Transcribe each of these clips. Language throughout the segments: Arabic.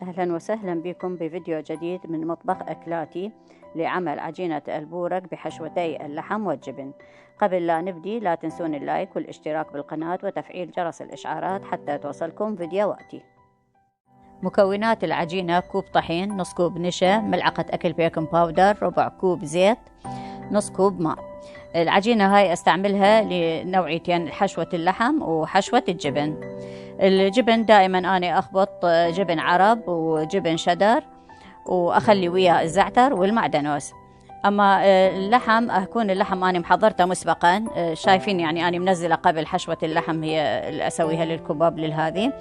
أهلا وسهلا بكم بفيديو جديد من مطبخ أكلاتي لعمل عجينة البورق بحشوتي اللحم والجبن. قبل لا نبدي لا تنسون اللايك والاشتراك بالقناة وتفعيل جرس الإشعارات حتى توصلكم فيديوهاتي. مكونات العجينة: كوب طحين، نص كوب نشا، ملعقة أكل بيكنج باودر، ربع كوب زيت، نص كوب ماء. العجينة هاي استعملها لنوعيتين: حشوة اللحم وحشوة الجبن. الجبن دائما أنا أخبط جبن عرب وجبن شدر وأخلي وياه الزعتر والمعدنوس. أما اللحم أكون اللحم أنا محضرته مسبقا، شايفين يعني أنا منزلة قبل حشوة اللحم هي اللي أسويها للكباب للهذه.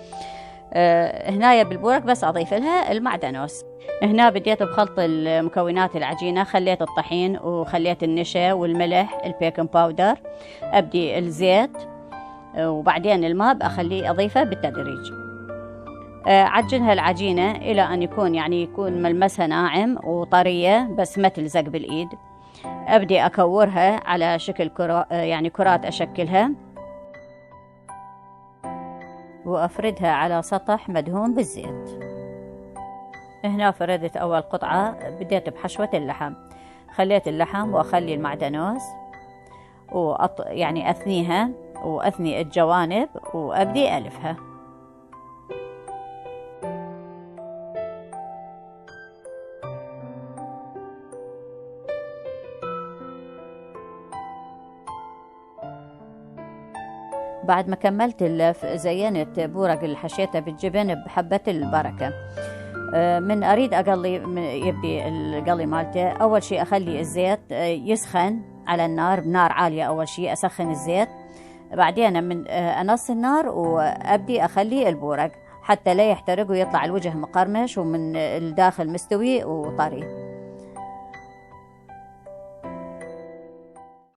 هنايا بالبورق بس أضيف لها المعدنوس. هنا بديت بخلط المكونات العجينة، خليت الطحين وخليت النشا والملح البيكنج باودر، أبدي الزيت وبعدين الماء بأخليه أضيفه بالتدريج. عجنها العجينة إلى أن يكون ملمسها ناعم وطرية بس ما تلزق بالإيد. أبدي أكورها على شكل كرات أشكلها وأفردها على سطح مدهون بالزيت. هنا فردت أول قطعة، بديت بحشوة اللحم، خليت اللحم وأخلي المعدنوس أثنيها وأثني الجوانب وأبدي ألفها. بعد ما كملت اللف زينت بورق الحشيته بالجبن بحبة البركة. من أريد أقلي يبدي القلي مالته، أول شيء أخلي الزيت يسخن على النار بنار عالية. أول شيء أسخن الزيت، بعدين من أنص النار وأبدي أخلي البورق حتى لا يحترق ويطلع الوجه مقرمش ومن الداخل مستوي وطري.